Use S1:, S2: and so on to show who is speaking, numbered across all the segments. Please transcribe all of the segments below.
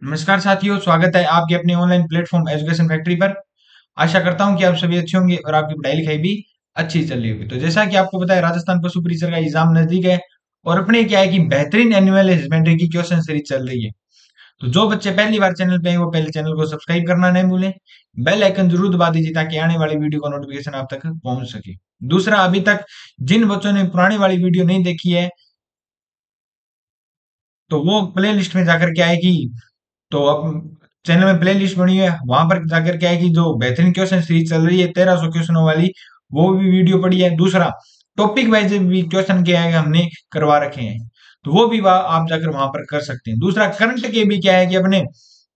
S1: नमस्कार साथियों, स्वागत है आपके अपने ऑनलाइन प्लेटफॉर्म एजुकेशन फैक्ट्री पर। आशा करता हूं कि आप सभी अच्छे होंगे और आपकी पढ़ाई लिखाई भी अच्छी चल रही होगी। तो जैसा कि आपको पता है, राजस्थान पशु परिसर का एग्जाम नजदीक है और अपने क्या है कि बेहतरीन एनुअल हस्बेंड्री की क्वेश्चन सीरीज चल रही है। तो जो बच्चे पहली बार चैनल पे हैं वो पहले चैनल को सब्सक्राइब करना नहीं भूलें। बेल आइकन जरूर दबा दीजिए ताकि आने वाली वीडियो का नोटिफिकेशन आप तक पहुंच सके। दूसरा, अभी तक जिन बच्चों ने पुरानी वाली वीडियो नहीं देखी है तो वो प्ले लिस्ट में जाकर क्या है कि तो अब चैनल में प्ले लिस्ट बनी है, वहां पर जाकर क्या है कि जो बेहतरीन क्वेश्चन सीरीज चल रही है 1300 क्वेश्चनों वाली, वो भी वीडियो पड़ी है। दूसरा, टॉपिक वाइज भी क्वेश्चन क्या है हमने करवा रखे हैं, तो वो भी आप जाकर वहां पर कर सकते हैं। दूसरा, करंट के भी क्या है कि अपने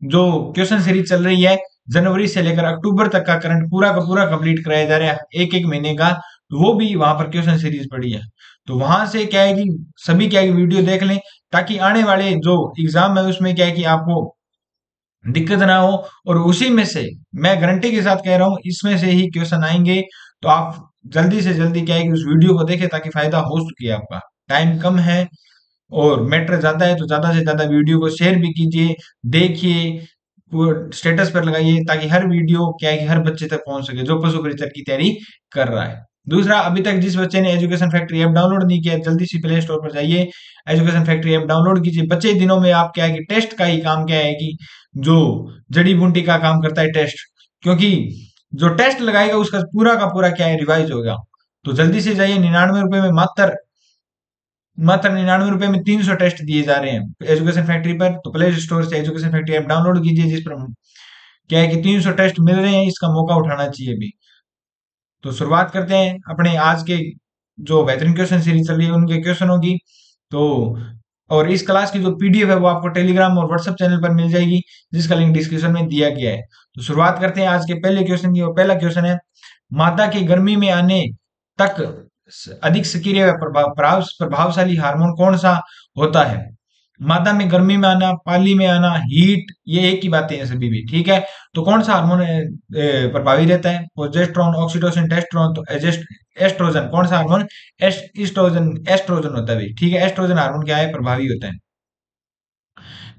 S1: जो क्वेश्चन सीरीज चल रही है जनवरी से लेकर अक्टूबर तक का करंट पूरा का पूरा कंप्लीट कराया जा रहा है एक एक महीने का, तो वो भी वहां पर क्वेश्चन सीरीज पड़ी है। तो वहां से क्या है कि सभी क्या है कि वीडियो देख लें ताकि आने वाले जो एग्जाम है उसमें क्या है कि आपको दिक्कत ना हो। और उसी में से मैं गारंटी के साथ कह रहा हूं, इसमें से ही क्वेश्चन आएंगे। तो आप जल्दी से जल्दी क्या है कि उस वीडियो को देखें ताकि फायदा हो सके। आपका टाइम कम है और मैटर ज्यादा है, तो ज्यादा से ज्यादा वीडियो को शेयर भी कीजिए, देखिए, स्टेटस पर लगाइए ताकि हर वीडियो क्या है कि हर बच्चे तक पहुंच सके जो पशु परिचर की तैयारी कर रहा है। दूसरा, अभी तक जिस बच्चे ने एजुकेशन फैक्ट्री ऐप डाउनलोड नहीं किया, जल्दी से प्ले स्टोर पर जाइए, एजुकेशन फैक्ट्री ऐप डाउनलोड कीजिए। बच्चे दिनों में आप क्या है कि टेस्ट का ही काम क्या है कि जो जड़ी बूटी का काम करता है टेस्ट, क्योंकि जो टेस्ट लगाएगा उसका पूरा का पूरा क्या है रिवाइज होगा। तो जल्दी से जाइए, 99 रुपए में मात्र मात्र 99 रुपए में 300 टेस्ट दिए जा रहे हैं एजुकेशन फैक्ट्री पर। तो प्ले स्टोर से एजुकेशन फैक्ट्री ऐप डाउनलोड कीजिए, जिस पर क्या है कि 300 टेस्ट मिल रहे हैं, इसका मौका उठाना चाहिए भी। तो शुरुआत करते हैं अपने आज के जो बेहतरीन क्वेश्चन सीरीज चल रही है उनके क्वेश्चनों की। तो और इस क्लास की जो पीडीएफ है वो आपको टेलीग्राम और व्हाट्सएप चैनल पर मिल जाएगी, जिसका लिंक डिस्क्रिप्शन में दिया गया है। तो शुरुआत करते हैं आज के पहले क्वेश्चन की। और पहला क्वेश्चन है, मादा के गर्मी में आने तक अधिक सक्रिय व प्रभावशाली हार्मोन कौन सा होता है? मादा में गर्मी में आना, पाली में आना, हीट, ये एक ही बातें हैं सभी भी, ठीक है। तो कौन सा हार्मोन प्रभावी रहता है? Progesterone, oxytocin, testosterone. तो एस्ट्रोजन, कौन सा हार्मोन? एस्ट्रोजन, एस्ट्रोजन होता है भाई, ठीक है। एस्ट्रोजन हार्मोन क्या है? प्रभावी होता है।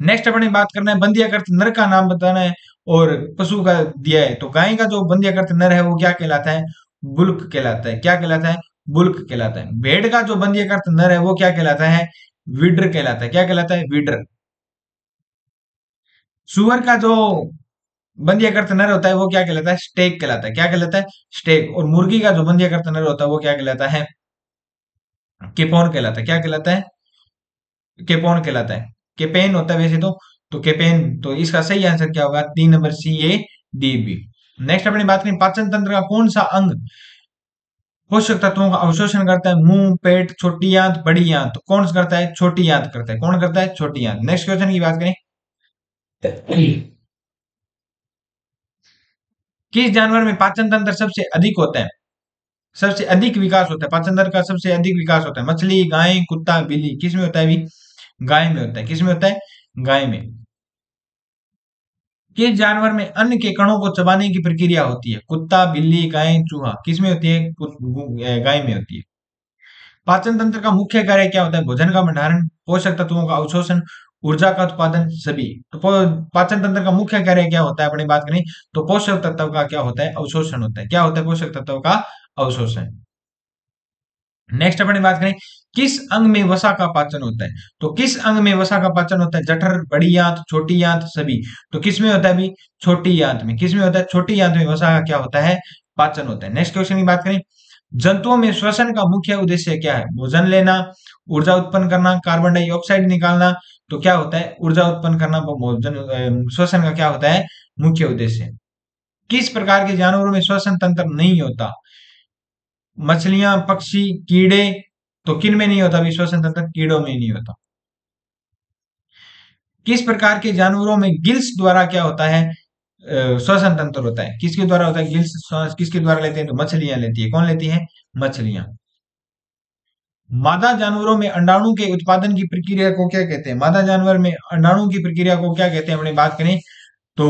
S1: नेक्स्ट अपने बात करना है, बंधियाकृत नर का नाम बताना है और पशु का दिया है। तो गाय का जो बंधियाकृत नर है वो क्या कहलाता है? बुल्क कहलाता है। क्या कहलाता है? बुल्क कहलाता है। भेड़ का जो बंधियाकृत नर है वो क्या कहलाता है? विड्र कहलाता है। क्या कहलाता है? विड्र। सुअर का जो बंधियाकृत नर होता है वो क्या कहलाता है? स्टेक कहलाता है। क्या कहलाता है? स्टेक। और मुर्गी का जो बंधियाकृत नर होता है वो क्या कहलाता है? केपोन कहलाता है। क्या कहलाता है? केपोन कहलाता है। केपेन होता है वैसे तो केपेन। तो इसका सही आंसर क्या होगा? 3 नंबर, सी, ए, डी, बी। नेक्स्ट अपनी बात करें, पाचन तंत्र का कौन सा अंग पोषक तत्वों का अवशोषण करता है? मुंह, पेट, छोटी आंत, बड़ी आंत। तो कौन सा करता है? छोटी आंत करता है। कौन करता है? छोटी आंत। नेक्स्ट क्वेश्चन की बात करें, किस जानवर में पाचन तंत्र सबसे अधिक होता है? सबसे अधिक विकास होता है पाचन तंत्र का, सबसे अधिक विकास होता है? मछली, गाय, कुत्ता, बिल्ली। किस में होता है भी? गाय में होता है। किस में होता है? गाय में। किस जानवर में अन्न के कणों को चबाने की प्रक्रिया होती है? कुत्ता, बिल्ली, गाय, चूहा। किस में होती है? गाय में होती है। पाचन तंत्र का मुख्य कार्य क्या होता है? भोजन का भंडारण, पोषक तत्वों का अवशोषण, ऊर्जा का उत्पादन, सभी। तो पाचन तंत्र का मुख्य कार्य क्या होता है अपनी बात करें तो पोषक तत्व का क्या होता है? अवशोषण होता है। क्या होता है? पोषक तत्व का अवशोषण। नेक्स्ट अपनी बात करें, किस अंग में वसा का पाचन होता है? तो किस अंग में वसा का पाचन होता है? जठर, बड़ी आंत, छोटी आंत, सभी। तो किस में होता है अभी? छोटी आंत में। किस में होता है? छोटी आंत में वसा का क्या होता है? पाचन होता है। नेक्स्ट क्वेश्चन की बात करें, जंतुओं में श्वसन का मुख्य उद्देश्य क्या है? भोजन लेना, ऊर्जा उत्पन्न करना, कार्बन डाइऑक्साइड निकालना। तो क्या होता है? ऊर्जा उत्पन्न करना। भोजन श्वसन का क्या होता है? मुख्य उद्देश्य। किस प्रकार के जानवरों में श्वसन तंत्र नहीं होता? मछलियां, पक्षी, कीड़े। तो किन में नहीं होता? श्वसन तंत्र कीड़ों में नहीं होता। किस प्रकार के जानवरों में गिल्स द्वारा क्या होता है? श्वसन तंत्र होता है। किसके द्वारा होता है गिल्स? श्वास किसके द्वारा लेते हैं? तो मछलियां लेती है। कौन लेती है? मछलियां। मादा जानवरों में अंडाणु के उत्पादन की प्रक्रिया को क्या कहते हैं? मादा जानवर में अंडाणु की प्रक्रिया को क्या कहते हैं अपनी बात करें तो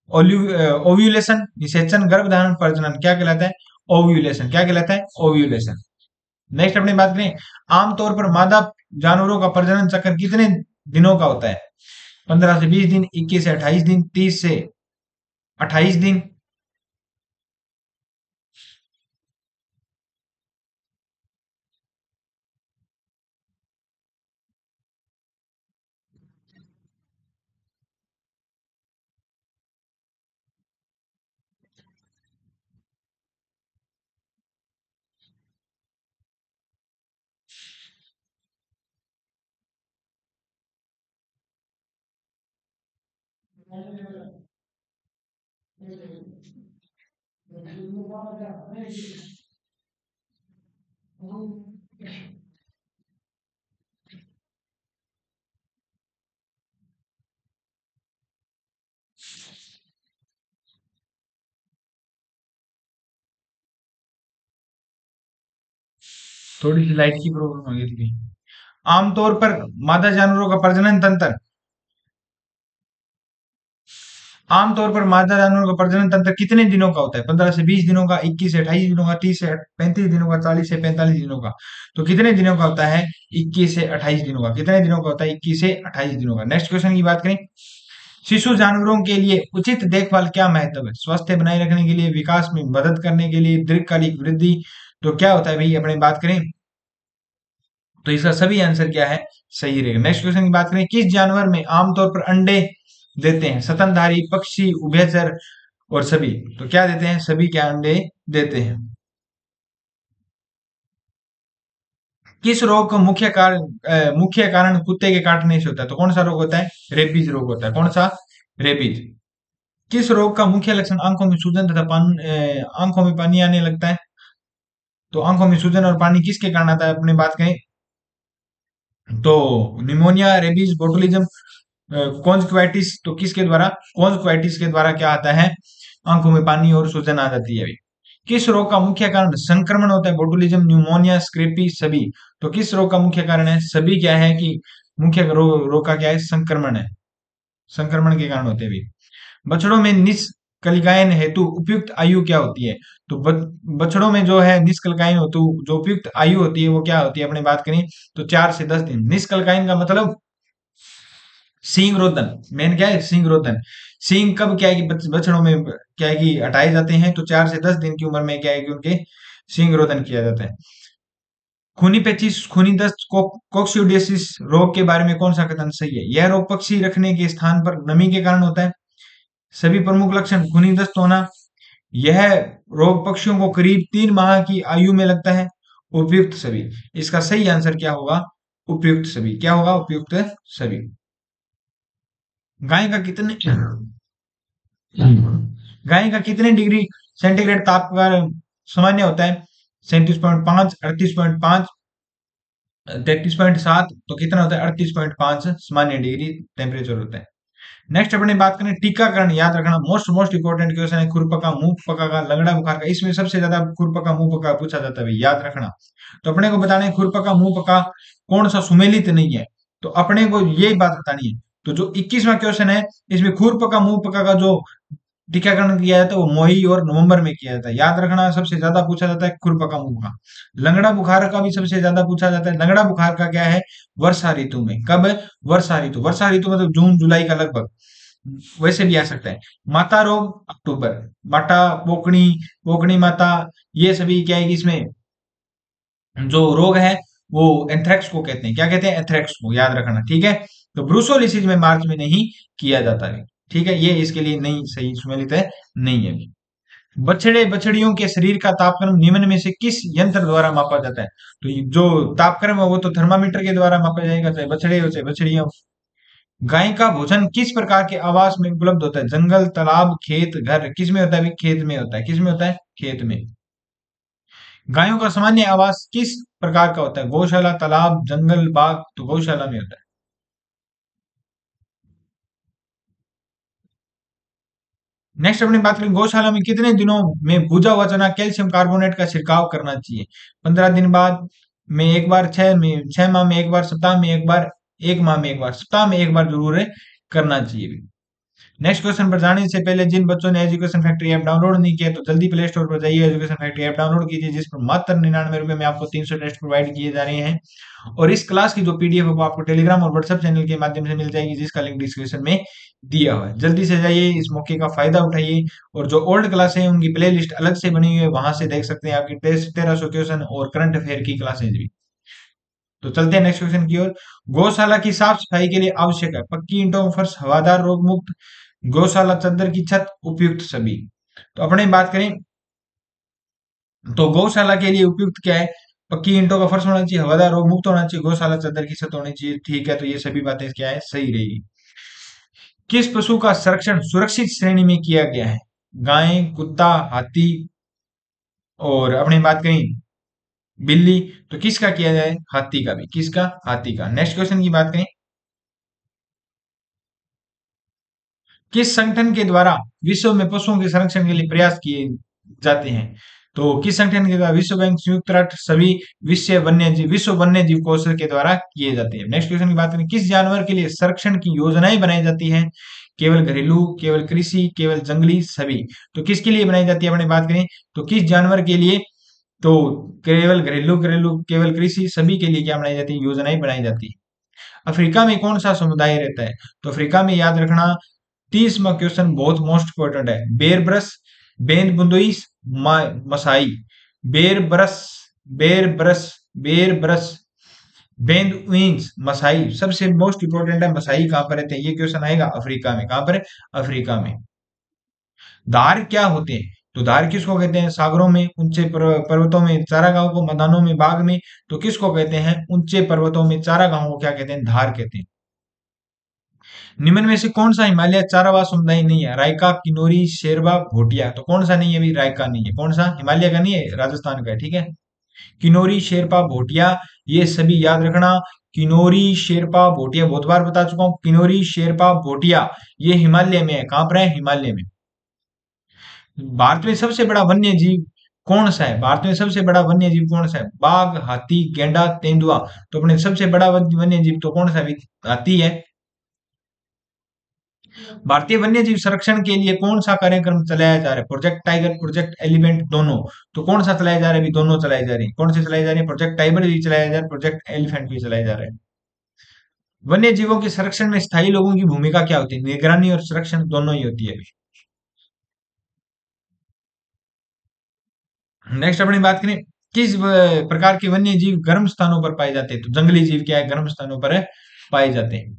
S1: ओव्यूलेशन, निषेचन, गर्भधारण, प्रजनन। क्या कहलाता है? ओव्यूलेशन। क्या कहलाता है? ओव्यूलेशन। नेक्स्ट अपनी बात करें, आमतौर पर मादा जानवरों का प्रजनन चक्र कितने दिनों का होता है? 15 से 20 दिन, 21 से 28 दिन, 30 से 28 दिन। थोड़ी सी लाइट की प्रॉब्लम हो गई थी। आमतौर पर मादा जानवरों का प्रजनन तंत्र, आमतौर पर मादा जानवरों का प्रजनन तंत्र कितने दिनों का होता है? 15 से 20 दिनों का, 21 से 28 दिनों का, 30 से 35 दिनों का, 40 से 45 दिनों का। तो कितने दिनों का होता है? 21 से 28 दिनों का। कितने दिनों का होता है? 21 से 28 दिनों का। नेक्स्ट क्वेश्चन की बात करें, शिशु जानवरों के लिए उचित देखभाल क्या महत्व है? स्वास्थ्य बनाए रखने के लिए, विकास में मदद करने के लिए, दीर्घकालिक वृद्धि। तो क्या होता है भाई, अपने बात करें तो इसका सभी आंसर क्या है? सही रहेगा। नेक्स्ट क्वेश्चन की बात करें, किस जानवर में आमतौर पर अंडे देते हैं? स्तनधारी, पक्षी, उभयचर और सभी। तो क्या देते हैं? सभी क्या अंडे देते हैं। किस रोग का मुख्य कारण कुत्ते के काटने से होता है? तो कौन सा रोग होता है? रेबीज रोग होता है। कौन सा? रेबीज। किस रोग का मुख्य लक्षण आंखों में सूजन तथा आंखों में पानी आने लगता है? तो आंखों में सूजन और पानी किसके कारण आता है? अपनी बात करें तो निमोनिया, रेबीज, बोटुलिज्म, कॉन्जक्टिवाइटिस। तो किसके द्वारा? कॉन्जक्टिवाइटिस के द्वारा क्या आता है? आंखों में पानी और सूजन आ जाती है अभी। किस रोग का मुख्य कारण संक्रमण होता है? बोटुलिज्म, न्यूमोनिया, स्क्रेपी, सभी। तो किस रोग का मुख्य कारण है? सभी क्या है कि मुख्य रोग का क्या है? संक्रमण है। संक्रमण के कारण होते हैं अभी। बछड़ों में निष्कलिकायन हेतु उपयुक्त आयु क्या होती है? तो बछड़ों में जो है निष्कलिकायन हेतु जो उपयुक्त आयु होती है वो क्या होती है? अपने बात करें तो 4 से 10 दिन। निष्कलिकायन का मतलब सींग रोदन। मेन क्या है? सींग रोदन। सींग कब क्या है कि बछड़ों में क्या है कि हटाए जाते हैं? तो 4 से 10 दिन की उम्र में क्या है कि उनके सींग रोदन किया जाता है। खूनी पेचिश, खूनी दस्त, कोक्सियोडियोसिस रोग के बारे में कौन सा कथन सही है? यह रोग पक्षी रखने के स्थान पर नमी के कारण होता है। सभी प्रमुख लक्षण खूनी दस्त होना। यह रोग पक्षियों को करीब 3 माह की आयु में लगता है। उपयुक्त सभी। इसका सही आंसर क्या होगा? उपयुक्त सभी। क्या होगा? उपयुक्त सभी। गाय का कितने गाय का कितने डिग्री सेंटीग्रेड तापमान सामान्य होता है? 37.5, 38.5, 33.7। तो कितना होता है? 38.5 सामान्य डिग्री टेम्परेचर होता है। नेक्स्ट अपने बात करें टीकाकरण, याद रखना मोस्ट मोस्ट इंपोर्टेंट क्वेश्चन है। खुरपका, मुंह पका का, लगड़ा बुखार का। इसमें सबसे ज्यादा खुरपका मुंह पका पूछा जाता है भाई, याद रखना। तो अपने को बताना है खुरपका मुंह पका कौन सा सुमेलित नहीं है। तो अपने को यही बात बतानी है। तो जो 21वां क्वेश्चन है इसमें खुरपका मुंह पका का जो टीकाकरण किया जाता है वो मई और नवंबर में किया जाता है। याद रखना सबसे ज्यादा पूछा जाता है खुरपका मुंह का। लंगड़ा बुखार का भी सबसे ज्यादा पूछा जाता है। लंगड़ा बुखार का क्या है? वर्षा ऋतु में। कब? वर्षा ऋतु। वर्षा ऋतु मतलब जून जुलाई का लगभग। वैसे भी आ सकता है। माता रोग अक्टूबर। माता, पोकणी, पोकणी माता, ये सभी क्या है कि इसमें जो रोग है वो एंथ्रेक्स को कहते हैं। क्या कहते हैं? एंथ्रेक्स को, याद रखना। ठीक है। तो ब्रूसोलिसिस में मार्च में नहीं किया जाता है। ठीक है, ये इसके लिए नहीं सही सुमेलित है, नहीं है। बछड़े बछड़ियों के शरीर का तापक्रम निम्न में से किस यंत्र द्वारा मापा जाता है? तो ये जो तापक्रम है वो तो थर्मामीटर के द्वारा मापा जाएगा, चाहे बछड़े हो चाहे बछड़ियां हो। गाय का भोजन किस प्रकार के आवास में उपलब्ध होता है? जंगल, तालाब, खेत, घर। किस में होता है? खेत में होता है। किस में होता है? खेत में। गायों का सामान्य आवास किस प्रकार का होता है? गौशाला, तालाब, जंगल, बाग। तो गौशाला में होता है। नेक्स्ट अपनी बात करें गौशाला में कितने दिनों में भूजा हुआ चना कैल्शियम कार्बोनेट का छिड़काव करना चाहिए? 15 दिन बाद में एक बार, 6 माह में एक बार, सप्ताह में एक बार, 1 माह में एक बार। सप्ताह में एक बार जरूर करना चाहिए। नेक्स्ट क्वेश्चन पर जाने से पहले जिन बच्चों ने एजुकेशन फैक्ट्री ऐप डाउनलोड नहीं किया तो जल्दी प्ले स्टोर पर जाइए, एजुकेशन फैक्ट्री ऐप डाउनलोड कीजिए, जिस पर मात्र 99 रुपए में आपको 300 टेस्ट प्रोवाइड किए जा रहे हैं। और इस क्लास की जो पीडीएफ है वो आपको टेलीग्राम और व्हाट्सएप चैनल के माध्यम से मिल जाएगी, जिसका लिंक डिस्क्रिप्शन में दिया हुआ है। जल्दी से जाइए, इस मौके का फायदा उठाइए। और जो ओल्ड क्लास है उनकी प्ले लिस्ट अलग से बनी हुई है, वहां से देख सकते हैं आपकी टेस्ट 1300 क्वेश्चन और करंट अफेयर की क्लासेज भी। तो चलते हैं नेक्स्ट क्वेश्चन की ओर। गौशाला की साफ सफाई के लिए आवश्यक है पक्की ईंटों, फर्श, हवादार, रोग मुक्त गौशाला, चद्दर की छत, उपयुक्त सभी। तो अपने बात करें तो गौशाला के लिए उपयुक्त क्या है? पक्की ईंटों का फर्श होना चाहिए, हवादार, रोग मुक्त होना चाहिए, गौशाला चद्दर की छत होनी चाहिए। ठीक है, तो ये सभी बातें क्या है, सही रहेगी। किस पशु का संरक्षण सुरक्षित श्रेणी में किया गया है? गाय, कुत्ता, हाथी, और अपनी बात करें बिल्ली, तो किसका किया जाए? हाथी का भी। किसका? हाथी का। नेक्स्ट क्वेश्चन की बात करें, किस संगठन के द्वारा विश्व में पशुओं के संरक्षण के लिए प्रयास किए जाते हैं? तो किस संगठन के द्वारा? विश्व बैंक, संयुक्त राष्ट्र, सभी, विश्व वन्य जीव कोष के द्वारा किए जाते हैं। नेक्स्ट क्वेश्चन की बात करें, किस जानवर के लिए संरक्षण की योजनाएं बनाई जाती हैं? केवल घरेलू, केवल कृषि, केवल जंगली, सभी। तो किसके लिए बनाई जाती है? अपनी बात करें तो किस जानवर के लिए? तो केवल घरेलू, घरेलू, केवल कृषि, सभी के लिए क्या बनाई जाती है? योजनाएं बनाई जाती है। अफ्रीका में कौन सा समुदाय रहता है? तो अफ्रीका में, याद रखना, 30वां क्वेश्चन बहुत मोस्ट इंपोर्टेंट है। बेर ब्रस, बेंद बुंदुइस, मसाई। बेर ब्रस, बेर ब्रस, बेर ब्रस, बेंद उइंस, मसाई। सबसे मोस्ट इंपोर्टेंट है, मसाई कहां पर रहते हैं? ये क्वेश्चन आएगा अफ्रीका में। कहां पर है? अफ्रीका में। धार क्या होते हैं? तो धार किसको कहते हैं? सागरों में, ऊंचे पर्वतों में, चारागाहों को, मैदानों में, बाग में। तो किसको कहते हैं? ऊंचे पर्वतों में, चारागाहों को क्या कहते हैं? धार कहते हैं। निम्न में से कौन सा हिमालय चारावास समुदाय नहीं है? रायका, किन्नौरी, शेरवा, भोटिया। तो कौन सा नहीं है? अभी रायका नहीं है। कौन सा? हिमालय का नहीं है, राजस्थान का है। ठीक है। किन्नौरी, शेरपा, भोटिया, ये सभी याद रखना। किन्नौरी, शेरपा, भोटिया, बहुत बार बता चुका हूं। किन्नौरी, शेरपा, भोटिया, ये हिमालय में है। कहां पर है? हिमालय में। भारत में सबसे बड़ा वन्य जीव कौन सा है? भारत में सबसे बड़ा वन्य जीव कौन सा है? बाघ, हाथी, गेंडा, तेंदुआ। तो अपने सबसे बड़ा वन्य जीव तो कौन सा है? हाथी है। भारतीय वन्य जीव संरक्षण के लिए कौन सा कार्यक्रम चलाया जा रहा है? प्रोजेक्ट टाइगर, प्रोजेक्ट एलिफेंट, दोनों। तो कौन सा चलाया जा रहा है? अभी दोनों चलाए जा रहे हैं। कौन से चलाए जा रहे हैं? प्रोजेक्ट टाइगर भी चलाया जा रहा है, प्रोजेक्ट एलिफेंट भी चलाया जा रहा है। वन्य जीवों के संरक्षण में स्थायी लोगों की भूमिका क्या होती है? निगरानी और संरक्षण दोनों ही होती है। नेक्स्ट अपनी बात करें, किस प्रकार के वन्य जीव गर्म स्थानों पर पाए जाते हैं? तो जंगली जीव क्या है? गर्म स्थानों पर पाए जाते हैं।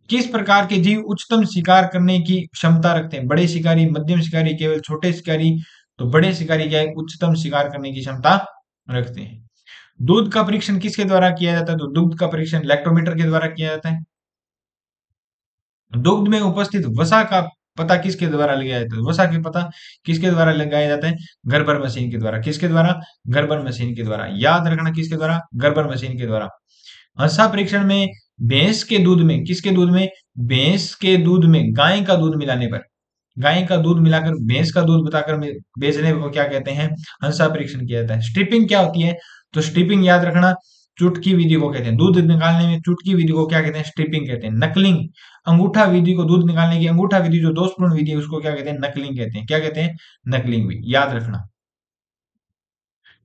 S1: किस प्रकार के जीव उच्चतम शिकार करने की क्षमता रखते हैं? बड़े शिकारी, मध्यम शिकारी, केवल छोटे शिकारी। तो बड़े शिकारी क्या है? उच्चतम शिकार करने की क्षमता रखते हैं। दूध का परीक्षण किसके द्वारा किया जाता है? तो दूध का परीक्षण लैक्टोमीटर के द्वारा किया जाता है। दुग्ध में उपस्थित वसा का पता किसके द्वारा लगाया जाता है? वसा के पता किसके द्वारा लगाया जाता है? गर्बर मशीन के द्वारा। किसके द्वारा? गर्बर मशीन के द्वारा। याद रखना, किसके द्वारा? गर्बर मशीन के द्वारा। हंसा परीक्षण में भैंस के दूध में, किसके दूध में? भैंस के दूध में गाय का दूध मिलाने पर, गाय का दूध मिलाकर भैंस का दूध बताकर बेचने को क्या कहते हैं? हंसा परीक्षण किया जाता है। स्ट्रिपिंग क्या होती है? तो स्ट्रिपिंग याद रखना, चुटकी विधि को कहते हैं। दूध निकालने में चुटकी विधि को क्या कहते हैं? स्ट्रिपिंग कहते हैं। नकलिंग, अंगूठा विधि को, दूध निकालने की अंगूठा विधि जो दोषपूर्ण विधि है उसको क्या कहते हैं? नकलिंग कहते हैं। क्या कहते हैं? नकलिंग भी। याद रखना।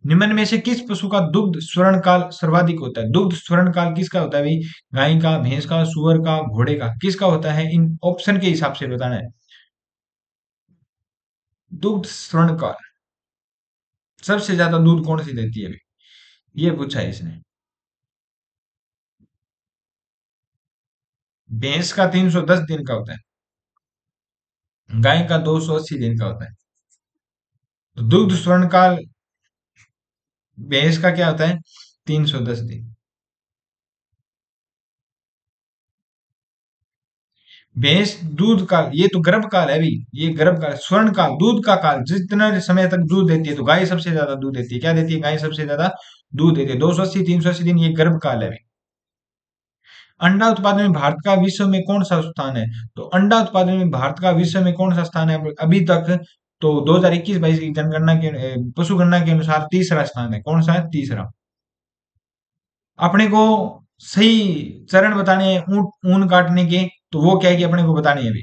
S1: निम्न में से किस पशु का दुग्ध स्वर्ण काल सर्वाधिक होता है? दुग्ध स्वर्ण काल किसका होता है भाई? गाय का, भैंस का, सुअर का, घोड़े का। किसका होता है? इन ऑप्शन के हिसाब से बताना है। दुग्ध स्वर्ण काल सबसे ज्यादा दूध कौन सी देती है अभी? ये पूछा है इसने। भैंस का 310 दिन का होता है, गाय का 280 दिन का होता है। तो दुग्ध स्वर्ण काल भैंस का क्या होता है? 310 दिन। भैंस दूध काल, ये तो गर्भ काल है अभी। ये गर्भ काल, स्वर्ण काल, दूध का काल, जितना समय तक दूध देती है। तो गाय सबसे ज्यादा दूध देती है। क्या देती है? गाय सबसे ज्यादा दूध देती है। 280, 380 दिन, ये गर्भ काल है अभी। अंडा उत्पादन में भारत का विश्व में कौन सा स्थान है? तो अंडा उत्पादन में भारत का विश्व में कौन सा स्थान है अभी तक? तो 2021-22 की जनगणना के पशु गणना के अनुसार तीसरा स्थान है। कौन सा है? तीसरा। अपने को सही चरण बताने हैं ऊन काटने के, तो वो क्या है कि अपने को बताने हैं अभी।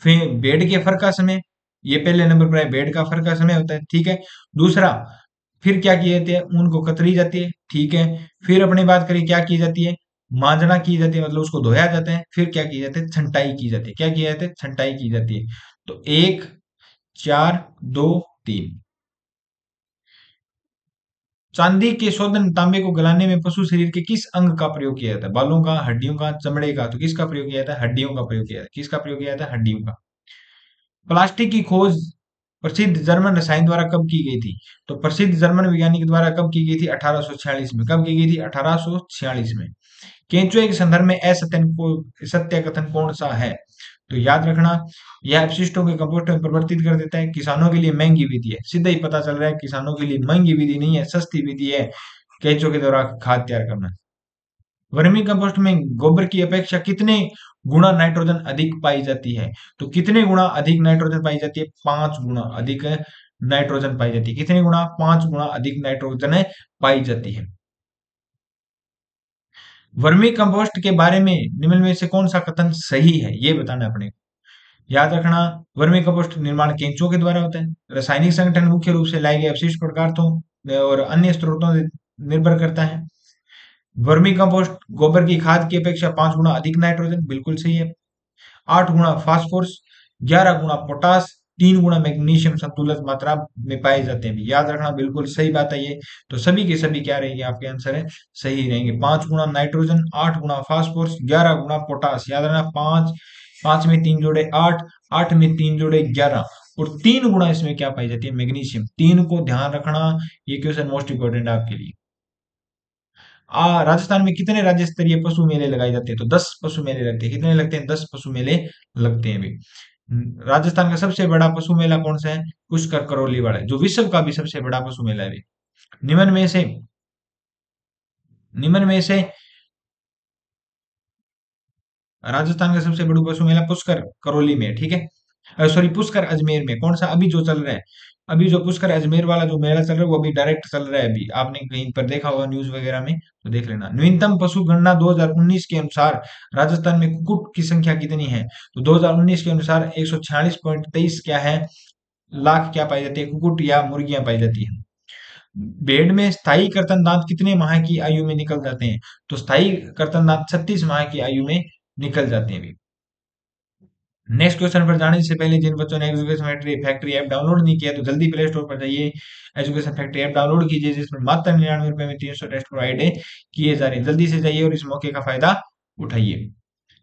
S1: फिर बेड के फर का समय, ये पहले नंबर पर है, बेड का फर का समय होता है, ठीक है। दूसरा, फिर क्या किए जाते हैं, ऊन को कतरी जाती है, ठीक है। फिर अपनी बात करें क्या की जाती है, मांजना की जाती है, मतलब उसको धोया जाता है। फिर क्या की जाती है, छंटाई की जाती है। क्या किया जाता है, छंटाई की जाती है। तो एक, चार, दो, तीन। चांदी के शोधन तांबे को गलाने में पशु शरीर के किस अंग का प्रयोग किया जाता है, बालों का, हड्डियों का, चमड़े का? तो किसका प्रयोग किया जाता है, हड्डियों का प्रयोग किया जाता है। किसका प्रयोग किया जाता है, हड्डियों का। प्लास्टिक की खोज प्रसिद्ध जर्मन रसायन द्वारा कब की गई थी? तो प्रसिद्ध जर्मन वैज्ञानिक द्वारा कब की गई थी, 1846 में। कब की गई थी, 1846 में। केंचुए के संदर्भ में सत्य कथन कौन सा है? तो याद रखना, यह अपशिष्टों के कंपोस्ट में परिवर्तित कर देता है, किसानों के लिए महंगी विधि है। सीधा ही पता चल रहा है, किसानों के लिए महंगी विधि नहीं है, सस्ती विधि है केंचुए के द्वारा खाद तैयार करना। वर्मी कंपोस्ट में गोबर की अपेक्षा कितने गुना नाइट्रोजन अधिक पाई जाती है? तो कितने गुना अधिक नाइट्रोजन पाई जाती है, 5 गुना अधिक नाइट्रोजन पाई जाती है। कितने गुना, 5 गुना अधिक नाइट्रोजन पाई जाती है। वर्मी कंपोस्ट के बारे में निम्न में से कौन सा कथन सही है, ये बताना है अपने को। याद रखना, वर्मी कंपोस्ट निर्माण केंचुओं के द्वारा होता है। रासायनिक संगठन मुख्य रूप से लाए गए अपशिष्ट पदार्थों और अन्य स्रोतों से निर्भर करता है। वर्मी कंपोस्ट गोबर की खाद की अपेक्षा 5 गुना अधिक नाइट्रोजन, बिल्कुल सही है। 8 गुना फास्फोरस, 11 गुना पोटास, 3 गुना मैग्नीशियम संतुलित मात्रा में पाए जाते हैं। याद रखना, बिल्कुल सही बात है ये। तो सभी के सभी क्या रहेंगे, आपके आंसर है सही रहेंगे। 5 गुना नाइट्रोजन, 8 गुना फास्फोरस, 11 गुना पोटास। याद रखना, पांच, पांच में तीन जोड़े 8, 8 में तीन जोड़े 11, और 3 गुना इसमें क्या पाई जाती है, मैग्नीशियम। तीन को ध्यान रखना, ये क्वेश्चन मोस्ट इंपोर्टेंट है आपके लिए। राजस्थान में कितने राज्य स्तरीय पशु मेले लगाए जाते हैं? तो 10 पशु मेले लगते हैं। कितने लगते हैं, 10 पशु मेले लगते हैं भी। राजस्थान का सबसे बड़ा पशु मेला कौन सा है, पुष्कर करौली वाला है, जो विश्व का भी सबसे बड़ा पशु मेला है भी। निम्न में से निम्न में से राजस्थान का सबसे बड़ा पशु मेला पुष्कर करौली में है, ठीक है। सॉरी, पुष्कर अजमेर में। कौन सा अभी जो चल रहा है, अभी जो पुष्कर अजमेर वाला जो मेला चल रहा है, वो अभी डायरेक्ट चल रहा है। अभी आपने कहीं पर देखा होगा न्यूज वगैरह में, तो देख लेना। न्यूनतम पशु गणना 2019 के अनुसार राजस्थान में कुक्कुट की संख्या कितनी है? तो 2019 के अनुसार 146.23 क्या है, लाख क्या पाई जाती है, कुक्कुट या मुर्गियां पाई जाती है। भेड़ में स्थायी कर्तन दांत कितने माह की आयु में निकल जाते हैं? तो स्थायी कर्तन दांत 36 माह की आयु में निकल जाते हैं भी। नेक्स्ट क्वेश्चन पर जाने से पहले जिन बच्चों ने एजुकेशन फैक्ट्री ऐप डाउनलोड नहीं किया, तो जल्दी प्ले स्टोर पर जाइए, एजुकेशन फैक्ट्री ऐप डाउनलोड कीजिए, जिसमें मात्र 99 रुपए में 300 टेस्ट प्रोवाइड किए जा रहे हैं। जल्दी से जाइए और इस मौके का फायदा उठाइए।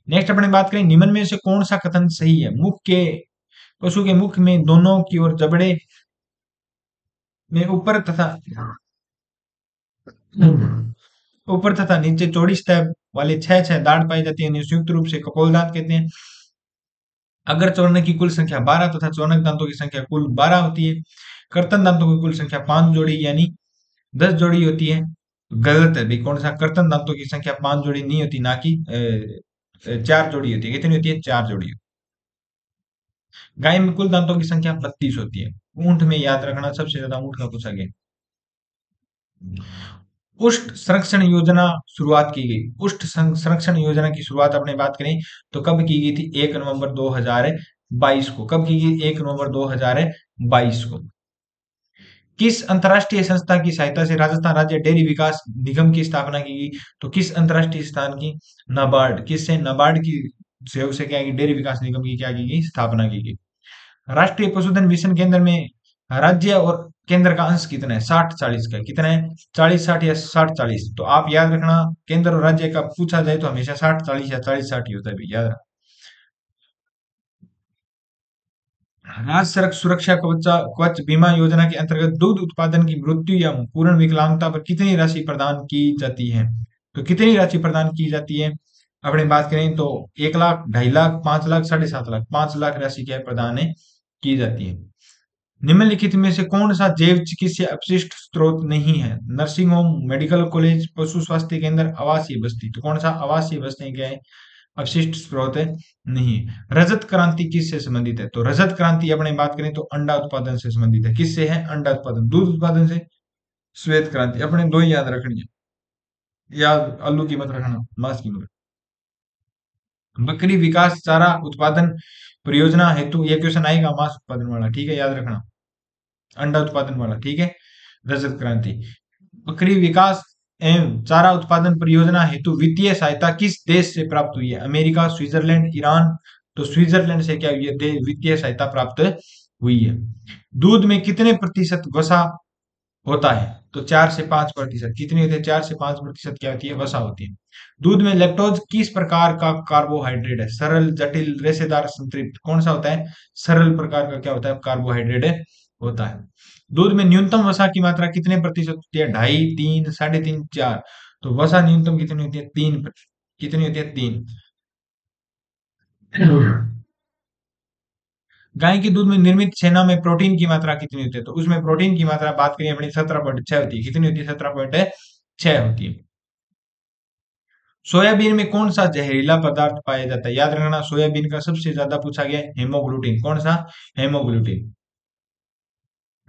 S1: नेक्स्ट अपने बात करें, निम्न में से कौन सा कथन सही है? मुख के पशु के मुख में दोनों की ओर जबड़े में ऊपर तथा नीचे चौड़ी सतह वाले छह छह दांत पाई जाती है, इन्हें संयुक्त रूप से कपोल दांत कहते हैं। अगर चौर्णक की कुल संख्या 12 तथा चौर्णक दांतों की संख्या कुल 12 होती है, कर्तन दांतों की कुल संख्या 5 जोड़ी यानी 10 जोड़ी होती है। गलत है भाई, कौन सा, कर्तन दांतों की संख्या 5 जोड़ी नहीं होती, ना कि 4 जोड़ी होती है। कितनी होती है, 4 जोड़ी। गाय में कुल दांतों की संख्या 32 होती है। ऊंट में याद रखना, सबसे ज्यादा ऊंट का पूछा गया। पुष्ट संरक्षण योजना शुरुआत की गई, पुष्ट संरक्षण योजना की शुरुआत अपने बात करें तो कब की गई थी, 1 नवंबर 2022 को। कब की गई, 1 नवंबर 2022 को। किस अंतरराष्ट्रीय संस्था की सहायता से राजस्थान राज्य डेयरी विकास निगम की स्थापना की गई? तो किस अंतरराष्ट्रीय संस्थान की, नाबार्ड। किससे, नाबार्ड की सहयोग से क्या की, डेयरी विकास निगम की क्या की गई, स्थापना की गई। राष्ट्रीय पशुधन मिशन केंद्र में राज्य और केंद्र का अंश कितना है, 60-40 का। कितना है, 40-60 या 60-40। तो आप याद रखना, केंद्र और राज्य का पूछा जाए तो हमेशा 60-40 या 40-60 ही होता है भैया, याद रखना। राज्य सड़क सुरक्षा कवच बीमा योजना के अंतर्गत दुग्ध उत्पादन की मृत्यु या पूर्ण विकलांगता पर कितनी राशि प्रदान की जाती है? तो कितनी राशि प्रदान की जाती है, अपने बात करें तो 1 लाख, 2.5 लाख, 5 लाख, 7.5 लाख। 5 लाख राशि क्या है, प्रदान की जाती है। निम्नलिखित में से कौन सा जैव चिकित्सा अपशिष्ट स्रोत नहीं है? नर्सिंग होम, मेडिकल कॉलेज, पशु स्वास्थ्य केंद्र, आवासीय बस्ती। तो कौन सा आवासीय बस्ती क्या है, अपशिष्ट स्रोत है, नहीं है। रजत क्रांति किससे संबंधित है? तो रजत क्रांति अपने बात करें तो अंडा उत्पादन से संबंधित है। किससे है, अंडा उत्पादन, दूध उत्पादन से। श्वेत क्रांति, अपने दो ही याद रखनी है, याद आलू की मत रखना, मांस की मत। बकरी विकास चारा उत्पादन परियोजना हेतु, ये क्वेश्चन आएगा मांस उत्पादन वाला, ठीक है, याद रखना। अंडा उत्पादन वाला, ठीक है। रजत क्रांति। बकरी विकास एवं चारा उत्पादन परियोजना हेतु वित्तीय सहायता किस देश से प्राप्त हुई है? America, Switzerland, Iran. तो स्विट्जरलैंड से क्या हुई है? वित्तीय सहायता प्राप्त हुई है। दूध में कितने प्रतिशत वसा होता है? तो 4 से 5%। कितनी होती है? 4 से 5% क्या होती है? वसा होती है। दूध में लैक्टोज किस प्रकार का कार्बोहाइड्रेट है? सरल, जटिल, रेशेदार, संतृप्त? कौन सा होता है? सरल प्रकार का क्या होता है? कार्बोहाइड्रेट होता है। दूध में न्यूनतम वसा की मात्रा कितने प्रतिशत होती है? 2.5, 3, 3.5, 4। तो वसा न्यूनतम कितनी होती है? 3। कितनी होती है? 3। गाय के दूध में निर्मित छेना में प्रोटीन की मात्रा कितनी होती है? तो उसमें प्रोटीन की मात्रा बात करें अपनी 17.6 होती है। कितनी होती है? 17.6 होती है। सोयाबीन में कौन सा जहरीला पदार्थ पाया जाता है? याद रखना, सोयाबीन का सबसे ज्यादा पूछा गया हेमोग्लूटिन। कौन सा? हेमोग्लूटिन।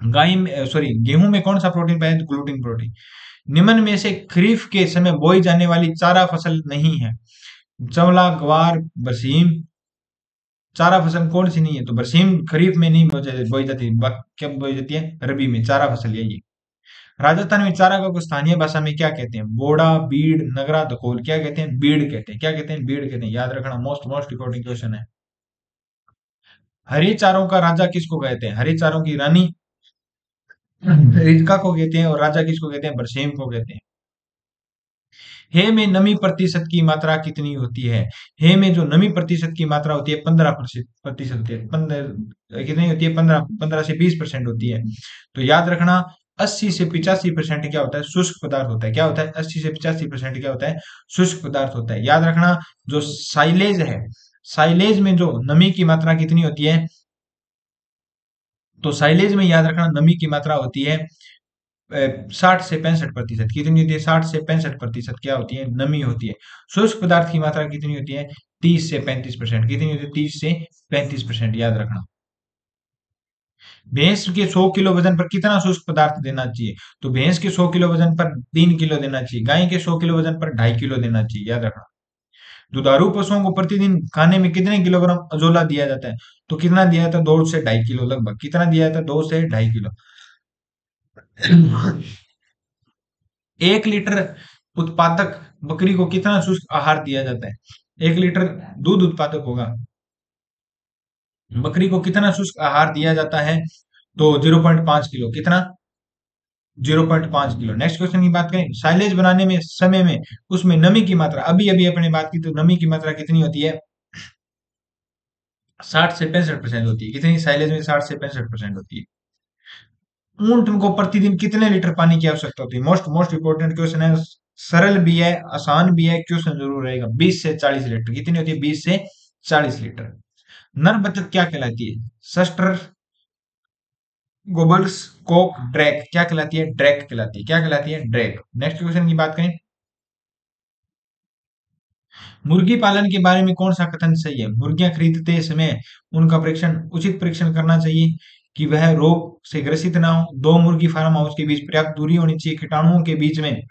S1: गाय में, सॉरी, गेहूं में कौन सा प्रोटीन पाया जाता है? Gluten protein. निम्न में से खरीफ के समय बोई जाने वाली चारा फसल नहीं है? चवला, ग्वार, बरसीम। चारा फसल कौन सी नहीं है? तो बरसीम खरीफ में नहीं बोई जाती, कब बोई जाती है? रबी में। चारा फसल यही है। राजस्थान में चारागाह को स्थानीय भाषा में क्या कहते हैं? बोड़ा, बीड़, नगरा, धकोल? क्या कहते हैं? बीड़ कहते हैं। क्या कहते हैं? बीड़ कहते हैं। याद रखना, मोस्ट मोस्ट इंपॉर्टेंट क्वेश्चन है। हरे चारों का राजा किसको कहते हैं? हरे चारों की रानी रिजका को कहते हैं, और राजा किसको कहते हैं? बरसेम को कहते हैं। हे में नमी प्रतिशत की मात्रा कितनी होती है? हे में जो नमी प्रतिशत की मात्रा होती है 15% होती है। 15 कितनी होती है? 15 से 20% होती है। तो याद रखना, 80 से 85% क्या होता है? शुष्क पदार्थ होता है। क्या होता है? 80 से 85% क्या होता है? शुष्क पदार्थ होता है। याद रखना, जो साइलेज है, साइलेज में जो नमी की मात्रा कितनी होती है? तो साइलेज में याद रखना, नमी की मात्रा होती है 60 से 65%। कितनी होती है? 60 से 65% क्या होती है? नमी होती है। शुष्क पदार्थ की मात्रा कितनी होती है? 30 से 35%। कितनी होती है? 30 से 35%, याद रखना। भैंस के 100 किलो वजन पर कितना शुष्क पदार्थ देना चाहिए? तो भैंस के 100 किलो वजन पर 3 किलो देना चाहिए। गाय के 100 किलो वजन पर 2.5 किलो देना चाहिए, याद रखना। दुधारू पशुओं को प्रतिदिन खाने में कितने किलोग्राम अजोला दिया जाता है? तो कितना दिया जाता है? 2 से 2.5 किलो लगभग। कितना दिया जाता है? 2 से 2.5 किलो। 1 लीटर उत्पादक बकरी को कितना शुष्क आहार दिया जाता है? 1 लीटर दूध उत्पादक होगा, बकरी को कितना शुष्क आहार दिया जाता है? तो 0.5 किलो। कितना? 0.5 किलो। नेक्स्ट क्वेश्चन की बात करें, साइलेज बनाने में समय में उसमें नमी की मात्रा, अभी अभी अपने बात की, तो नमी की मात्रा कितनी होती है? 60 से 65% होती है। कितनी? साइलेज में 60 से 65% होती है। ऊंट को प्रतिदिन कितने लीटर पानी की आवश्यकता होती है? मोस्ट मोस्ट इंपोर्टेंट क्वेश्चन है। सरल भी है, आसान भी है, क्वेश्चन जरूर रहेगा। 20 से 40 लीटर। कितनी होती है? 20 से 40 लीटर। नर बचत क्या कहलाती है? सस्टर, गोबल्स, कोक, ड्रैक? क्या कहलाती है? ड्रैक कहलाती है। क्या कहलाती है? ड्रैक। नेक्स्ट क्वेश्चन की बात करें, मुर्गी पालन के बारे में कौन सा कथन सही है? मुर्गियां खरीदते समय उनका परीक्षण, उचित परीक्षण करना चाहिए, कि वह रोग से ग्रसित ना हो। दो मुर्गी फार्म हाउस के बीच पर्याप्त दूरी होनी चाहिए। कीटाणुओं के बीच में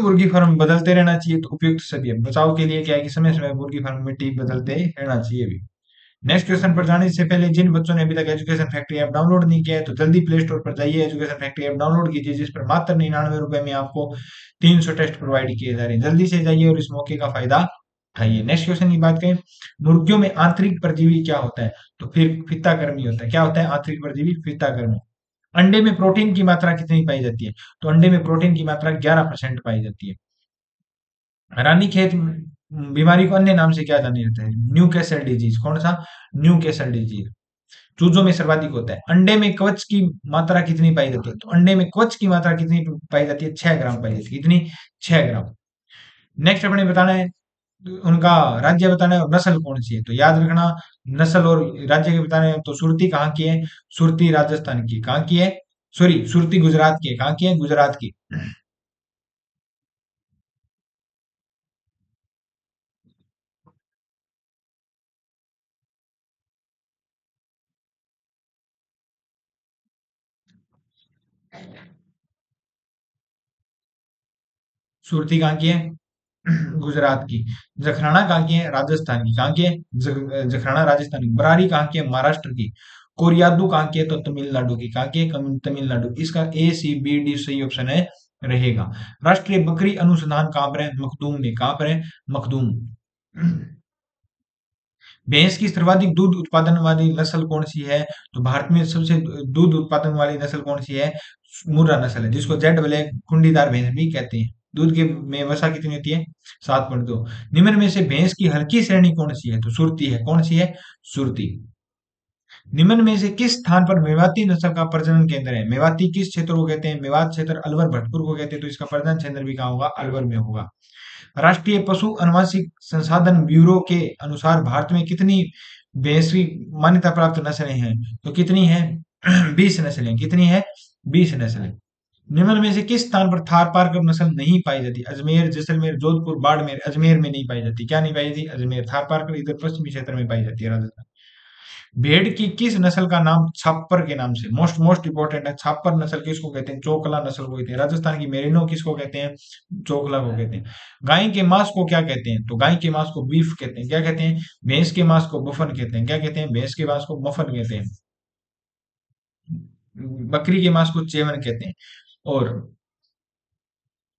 S1: मुर्गी फार्म बदलते रहना चाहिए। तो उपयुक्त सभी है। बचाव के लिए क्या है कि समय समय मुर्गी फार्म मिट्टी बदलते रहना चाहिए भी। नेक्स्ट क्वेश्चन पर जाने से पहले, जिन बच्चों ने अभी तक एजुकेशन फैक्ट्री ऐप डाउनलोड नहीं किया है, तो जल्दी प्ले स्टोर पर जाइए, एजुकेशन फैक्ट्री ऐप डाउनलोड कीजिए, जिस पर मात्र 99 रुपए में आपको 300 टेस्ट प्रोवाइड किए जा रहे हैं। जल्दी से जाइए और इस मौके का फायदा उठाइए। नेक्स्ट क्वेश्चन की बात करें, मुर्गियों में आंतरिक परजीवी क्या होता है? तो फिर फित्ताकृमि होता है। क्या होता है? आंतरिक परजीवी फित्ताकृमि। अंडे में प्रोटीन की मात्रा कितनी पाई जाती है? तो अंडे में प्रोटीन की मात्रा 11% पाई जाती है। रानीखेत बीमारी को अन्य नाम से क्या जाना जाता है? New castle disease. कौन सा? New castle disease. चूजों में सर्वाधिक होता है। अंडे में कवच की मात्रा कितनी पाई जाती है? तो अंडे में कवच की मात्रा कितनी पाई जाती है? 6 ग्राम पाई जाती है। कितनी? 6 ग्राम। नेक्स्ट अपने बताना है, उनका राज्य बताना है और नस्ल कौन सी है। तो याद रखना, नस्ल और राज्य के बताने हैं। तो सुरती कहाँ की है? सुरती राजस्थान की। कहाँ की है? सॉरी, सुरती गुजरात की है। कहाँ की है? गुजरात की। सुरती कहाँ की है? गुजरात की। जखराना कहाँ की है? राजस्थान की। कहाँ की है? जखराना राजस्थान की। बरारी कहाँ की है? महाराष्ट्र की। कोरियादू कहाँ की है? तो तमिलनाडु की। कहाँ की है? तमिलनाडु। इसका ए सी बी डी सही ऑप्शन है रहेगा। राष्ट्रीय बकरी अनुसंधान कहाँ पर है? मखदूम में। कहाँ पर है? मखदूम। भैंस की सर्वाधिक दूध उत्पादन वाली नस्ल कौन सी है? तो भारत में सबसे दूध उत्पादन वाली नस्ल कौन सी है? मुर्रा नस्ल है, जिसको जेड ब्लैक कुंडीदार भैंस भी कहते हैं। दूध के में वसा कितनी होती है? 7.2। निम्न में से भैंस की हल्की श्रेणी कौन सी है? तो सुरती है। कौन सी है? सुरती। निम्न में से किस स्थान पर मेवाती नस्ल का प्रजनन केंद्र है? मेवाती किस क्षेत्र को कहते हैं? मेवात क्षेत्र अलवर भरतपुर को कहते हैं, तो इसका प्रजनन केंद्र भी कहाँ होगा? अलवर में होगा। राष्ट्रीय पशु अनुवांशिक संसाधन ब्यूरो के अनुसार भारत में कितनी वैश्विक मान्यता प्राप्त नस्लें हैं? तो कितनी है? 20 नस्लें। कितनी है? 20 नस्लें। निम्न में से किस स्थान पर थार पारकर नस्ल नहीं पाई जाती? अजमेर, जैसलमेर, जोधपुर, बाड़मेर। अजमेर में नहीं पाई जाती। क्या नहीं पाई जाती? अजमेर। थार पारकर इधर पश्चिमी क्षेत्र में पाई जाती है, राजस्थान। भेड़ की किस नस्ल का नाम छापर के नाम से? मोस्ट मोस्ट इंपॉर्टेंट है। छापर नस्ल किसको कहते हैं? चोकला नस्ल को कहते हैं। राजस्थान की मेरिनो किसको कहते हैं? चोकला को कहते हैं। गाय के मांस को क्या कहते हैं? तो गाय के मांस को बीफ कहते हैं। क्या कहते हैं? भैंस के मांस को बफन कहते हैं। क्या कहते हैं? भैंस के मांस को मफन कहते हैं। बकरी के मांस को चेवन कहते हैं। और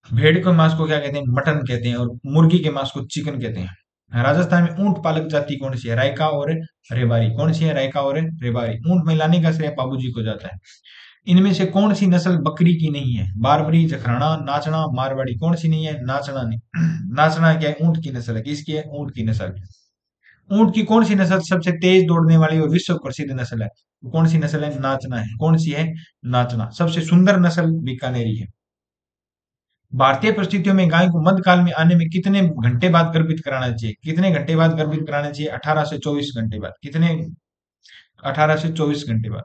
S1: भेड़ के मांस को क्या कहते हैं? मटन कहते हैं। और मुर्गी के मांस को चिकन कहते हैं। राजस्थान में ऊंट पालक जाति कौन सी है? रायका और रेबारी। कौन सी है? रायका और रेबारी। ऊंट में लाने का श्रेय बाबूजी को जाता है। इनमें से कौन सी नस्ल बकरी की नहीं है? बारबरी, जखराना, नाचना, मारवाड़ी। कौन सी नहीं है? नाचना नहीं। नाचना क्या है? ऊंट की नस्ल है। किसकी है? ऊंट की नस्ल। ऊंट की कौन सी नस्ल सबसे तेज दौड़ने वाली और विश्व प्रसिद्ध नस्ल है? कौन सी नस्ल है? नाचना है। कौन सी है? नाचना। सबसे सुंदर नस्ल बीकानेरी है। भारतीय परिस्थितियों में गाय को मध्यकाल में आने में कितने घंटे बाद गर्भित कराना चाहिए? कितने घंटे बाद गर्भित कराना चाहिए? 18 से 24 घंटे बाद। कितने? 18 से 24 घंटे बाद।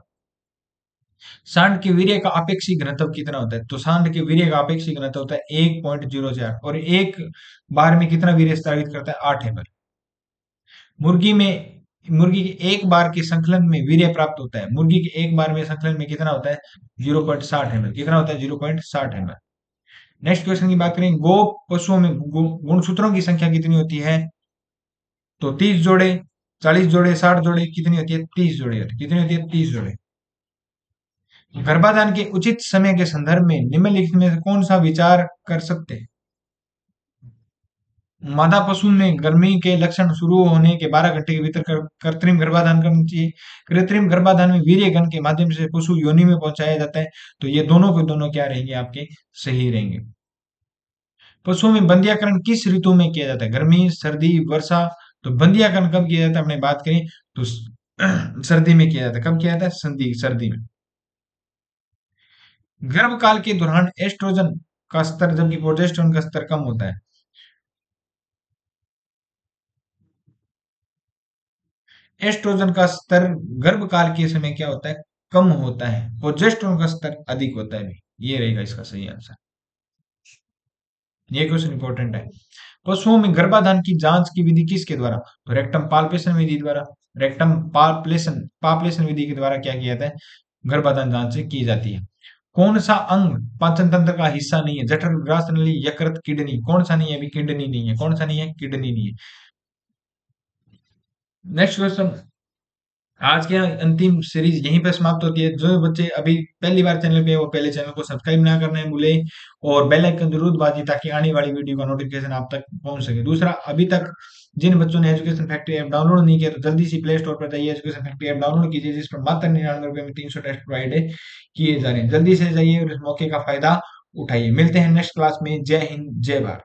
S1: सांड के वीर्य का अपेक्षित घनत्व कितना होता है? तो सांड के वीर्य का अपेक्षित घनत्व होता है 1.04। और एक बार में कितना वीर्य स्रावित करता है? 8 ml। मुर्गी में मुर्गी के एक बार के संकलन में वीर्य प्राप्त होता है। मुर्गी के एक बार में संकलन में कितना होता है? 0.60 ml। कितना होता है? 0.60 ml। नेक्स्ट क्वेश्चन की बात करें, गो पशुओं में गुणसूत्रों की संख्या कितनी होती है? तो 30 जोड़े, 40 जोड़े, 60 जोड़े। कितनी होती है? 30 जोड़े होती है। कितनी होती है? 30 जोड़े। गर्भाधान के उचित समय के संदर्भ में निम्नलिखित में से कौन सा विचार कर सकते हैं? मादा पशु में गर्मी के लक्षण शुरू होने के 12 घंटे के भीतर कृत्रिम गर्भाधान करना चाहिए। कृत्रिम गर्भाधान में वीर्य गण के माध्यम से पशु योनि में पहुंचाया जाता है। तो ये दोनों के दोनों क्या रहेंगे? आपके सही रहेंगे। पशुओं में बंध्याकरण किस ऋतु में किया जाता है? गर्मी, सर्दी, वर्षा। तो बंध्याकरण कब किया जाता है? हमने बात करी तो सर्दी में किया जाता है। कब किया जाता है? सर्दी में। गर्भकाल के दौरान एस्ट्रोजन का स्तर जबकि प्रोजेस्टेरोन का स्तर कम होता है। एस्ट्रोजन का स्तर गर्भकाल के समय क्या होता है? कम होता है। प्रोजेस्टेरोन का स्तर अधिक होता है। ये रहेगा इसका सही आंसर। ये क्वेश्चन इंपॉर्टेंट है। पशुओं में गर्भाधान की जांच की विधि किसके द्वारा? तो रेक्टम पाल्पेशन विधि द्वारा। रेक्टम पाल्पेशन पाल्पेशन विधि के द्वारा क्या किया जाता है? गर्भाधान जांच से की जाती है। कौन सा अंग पाचन तंत्र का हिस्सा नहीं है? जठर, ग्रास नली, यकृत, किडनी। कौन सा नहीं है? अभी किडनी नहीं है। कौन सा नहीं है? किडनी नहीं है। Next question. आज के अंतिम सीरीज यहीं पे समाप्त होती है। जो बच्चे अभी पहली बार चैनल पे है वो पहले चैनल को सब्सक्राइब ना करना है भूले, और बेल आइकन जरूर बाजी ताकि आने वाली वीडियो का नोटिफिकेशन आप तक पहुंच सके। दूसरा, अभी तक जिन बच्चों ने एजुकेशन फैक्ट्री ऐप डाउनलोड नहीं किया तो जल्दी से प्ले स्टोर पर जाइए, एजुकेशन फैक्ट्री ऐप डाउनलोड कीजिए, जिस पर मात्र 99 रुपए में 300 टेस्ट प्रोवाइड किए जा रहे हैं। जल्दी से जाइए और इस मौके का फायदा उठाइए। मिलते हैं नेक्स्ट क्लास में। जय हिंद, जय भारत।